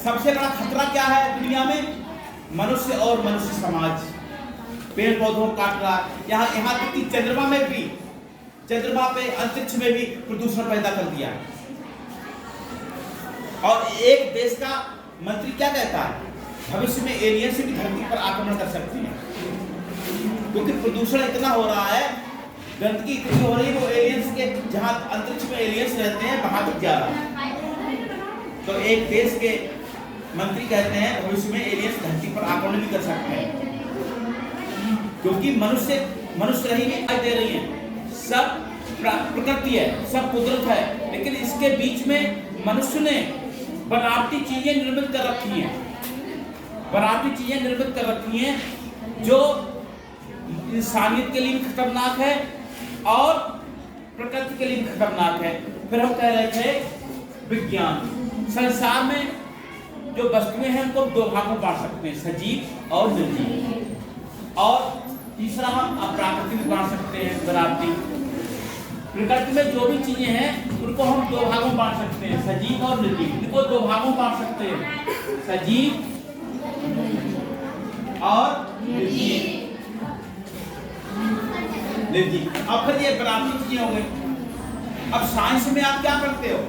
सबसे बड़ा खतरा क्या है दुनिया में? मनुष्य और मनुष्य समाज पेड़ पौधों काट रहा है। यहाँ तक कि चंद्रमा पे अंतरिक्ष में भी प्रदूषण पैदा कर दिया। और एक देश का मंत्री क्या कहता है? भविष्य में एलियंस भी धरती पर आक्रमण कर सकती हैं, क्योंकि प्रदूषण इतना हो रहा है, गंदगी इतनी हो रही है, वो एलियंस के जहां अंतरिक्ष में एलियंस रहते हैं वहां तक जा रहा है। तो एक देश के मंत्री कहते हैं भविष्य में एलियंस धरती पर आक्रमण भी कर सकते हैं, क्योंकि मनुष्य रही नहीं दे रही है। सब प्रकृति है, सब कुदरत है, लेकिन इसके बीच में मनुष्य ने बनावटी चीजें निर्मित कर रखी हैं, जो इंसानियत के लिए खतरनाक है और प्रकृति के लिए खतरनाक है। फिर हम कह रहे थे विज्ञान। संसार में जो वस्तुएं हैं उनको दो भागों में बांट सकते हैं, सजीव और निर्जीव। और तीसरा हम अप्राकृतिक बांट सकते हैं, बनावटी। प्रकृति में जो भी चीजें हैं उनको हम दो भागों में बांट सकते हैं, सजीव और निर्जीव। इनको दो भागों में बांट सकते हैं, सजीव और निर्जीव। अब फिर ये बनावटी चीजें हो गई। अब साइंस में आप क्या करते हो?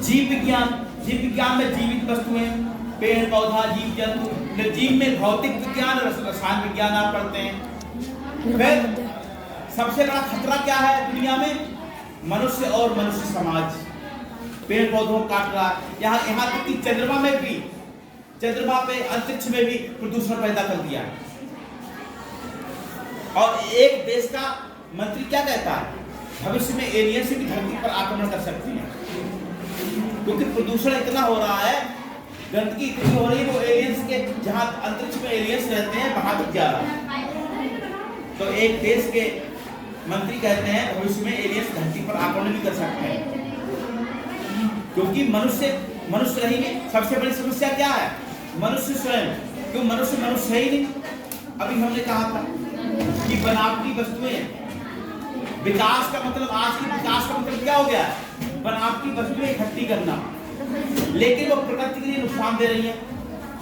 जीव विज्ञान में जीवित वस्तुएं, पेड़ पौधा, जीव जंतु। निर्जीव में भौतिक विज्ञान, रसायन विज्ञान आप पढ़ते हैं। फिर सबसे बड़ा खतरा क्या है दुनिया में? मनुष्य और मनुष्य समाज पेड़ पौधों काट रहा है। यहाँ तक कि चंद्रमा पे अंतरिक्ष में भी प्रदूषण पैदा कर दिया। और एक देश का मंत्री क्या कहता है? भविष्य में एलियंस भी धरती पर आक्रमण कर सकती हैं, क्योंकि प्रदूषण इतना हो रहा है, गंदगी इतनी हो रही है, वो एलियंस के जहां अंतरिक्ष में एलियंस रहते हैं वहां तक जा रहा है। तो एक देश के मंत्री कहते हैं भविष्य में एलियंस धरती पर आक्रमण भी कर सकते हैं, क्योंकि मनुष्य रही नहीं। सबसे बड़ी समस्या क्या है? मनुष्य स्वयं। क्यों? मनुष्य है ही नहीं। अभी हमने कहा था कि बनावटी वस्तुएं, विकास का मतलब, आज की विकास का मतलब क्या हो गया? बनावटी वस्तुएं इकट्ठी करना, लेकिन वो प्रकृति के लिए नुकसान दे रही है।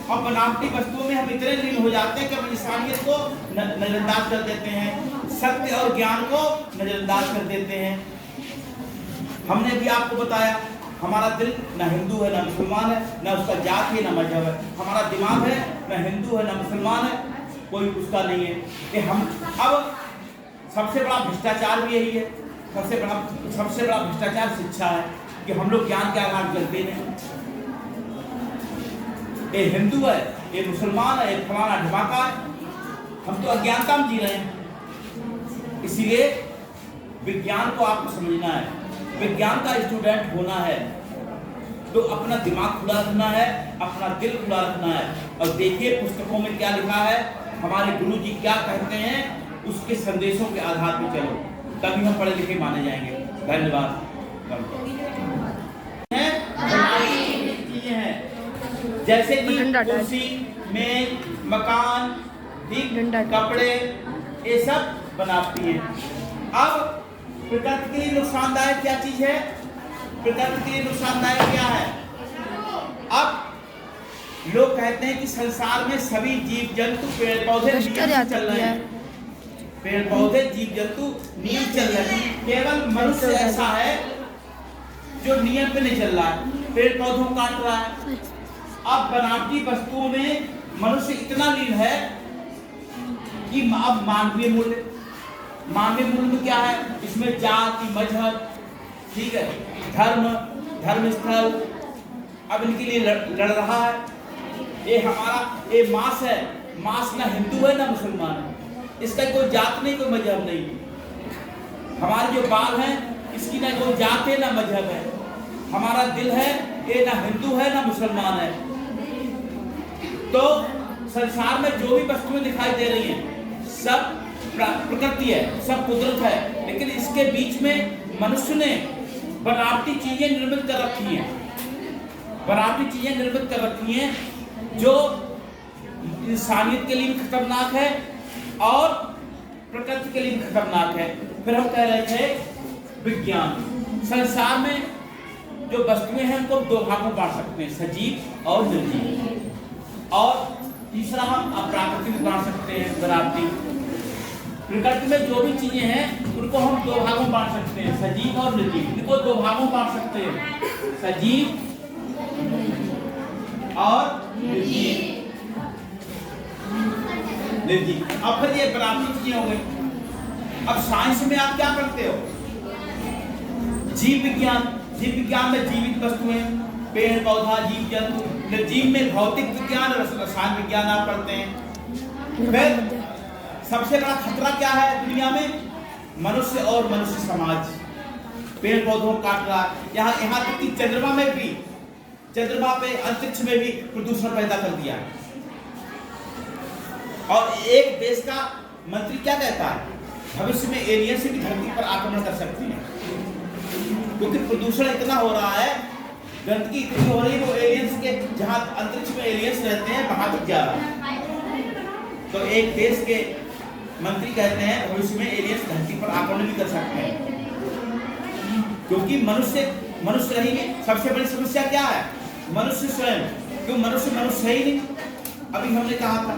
और बनावटी वस्तुओं में हम इतने लीन हो जाते हैं कि हम इंसानियत को नजरअंदाज कर देते हैं, सत्य और ज्ञान को नजरअंदाज कर देते हैं। हमने भी आपको बताया, हमारा दिल न हिंदू है, न मुसलमान है, न उसका जात है, न मजहब है। हमारा दिमाग है, न हिंदू है, न मुसलमान है, कोई उसका नहीं है। कि हम अब सबसे बड़ा भ्रष्टाचार भी यही है। सबसे बड़ा भ्रष्टाचार शिक्षा है, कि हम लोग ज्ञान के आधार चलते हैं। ये हिंदू है, ये मुसलमान है, ये फलाना ढमाका है, हम तो अज्ञानता में जी रहे हैं। इसीलिए विज्ञान को आपको समझना है, विज्ञान का स्टूडेंट होना है तो अपना दिमाग खुला रखना है, अपना दिल खुला रखना है। और देखिए पुस्तकों में क्या लिखा है, हमारे गुरु जी क्या कहते हैं, उसके संदेशों के आधार पर चलो, तभी हम पढ़े लिखे माने जाएंगे। धन्यवाद। जैसे कि कुर्सी, मेज, मकान, कपड़े, ये सब बनाती हैं। अब प्रकृति के लिए नुकसानदायक क्या चीज है? प्रकृति के लिए नुकसानदायक क्या है? अब लोग कहते हैं कि संसार में सभी जीव जंतु, पेड़ पौधे चल रहे हैं, पेड़ पौधे जीव जंतु नियम चल रहे हैं। केवल मनुष्य ऐसा है जो नियम पे नहीं चल रहा है, पेड़ पौधों काट रहा है। अब बनावटी वस्तुओं में मनुष्य इतना लीन है कि अब मानवीय मूल्य में क्या है? इसमें जाति, मजहब, ठीक है, धर्म स्थल, अब इनके लिए लड़ रहा है। ये मांस है, मांस ना हिंदू है ना मुसलमान है, इसका कोई जात नहीं, कोई मजहब नहीं। हमारे जो बाल हैं, इसकी ना कोई जात है ना मजहब है। हमारा दिल है, ये ना हिंदू है ना मुसलमान है। तो संसार में जो भी वस्तुएं दिखाई दे रही हैं, सब प्रकृति है, सब कुदरत है, लेकिन इसके बीच में मनुष्य ने बनावटी चीजें निर्मित कर रखी हैं, जो इंसानियत के लिए खतरनाक है और प्रकृति के लिए खतरनाक है। फिर हम कह रहे थे विज्ञान। संसार में जो वस्तुएं हैं उनको दो भागों में बांट सकते हैं, सजीव और निर्जीव। और तीसरा हम अप्राकृतिक में बांट सकते हैं, बनावटी। प्रकृति में जो भी चीजें हैं उनको हम दो भागों में बांट सकते हैं, सजीव और निर्जीव। इनको दो भागों में बांट सकते हैं, सजीव और निर्जीव। अब फिर ये बनावटी चीजें हो गई। अब साइंस में आप क्या करते हो? जीव विज्ञान में जीवित वस्तुएं, पेड़ पौधा, जीव जंतु। निर्जीव में भौतिक विज्ञान, रसायन विज्ञान आप पढ़ते हैं। फिर सबसे बड़ा खतरा क्या है दुनिया में? मनुष्य और मनुष्य समाज पेड़ पौधों को काट रहा है। यहाँ तक कि चंद्रमा पे, अंतरिक्ष में भी प्रदूषण पैदा कर दिया। और एक देश का मंत्री क्या कहता है? भविष्य में एलियंस भी धरती पर आक्रमण कर सकते हैं, क्योंकि प्रदूषण इतना हो रहा है, गंदगी इतनी हो रही है, वो एलियंस के जहां अंतरिक्ष में एलियंस रहते हैं वहां तक जा रहा है। तो एक देश के मंत्री कहते हैं भविष्य में एलियंस धरती पर आक्रमण भी कर सकते हैं, क्योंकि मनुष्य रहेंगे। सबसे बड़ी समस्या क्या है? मनुष्य स्वयं। क्यों? मनुष्य है ही नहीं। अभी हमने कहा था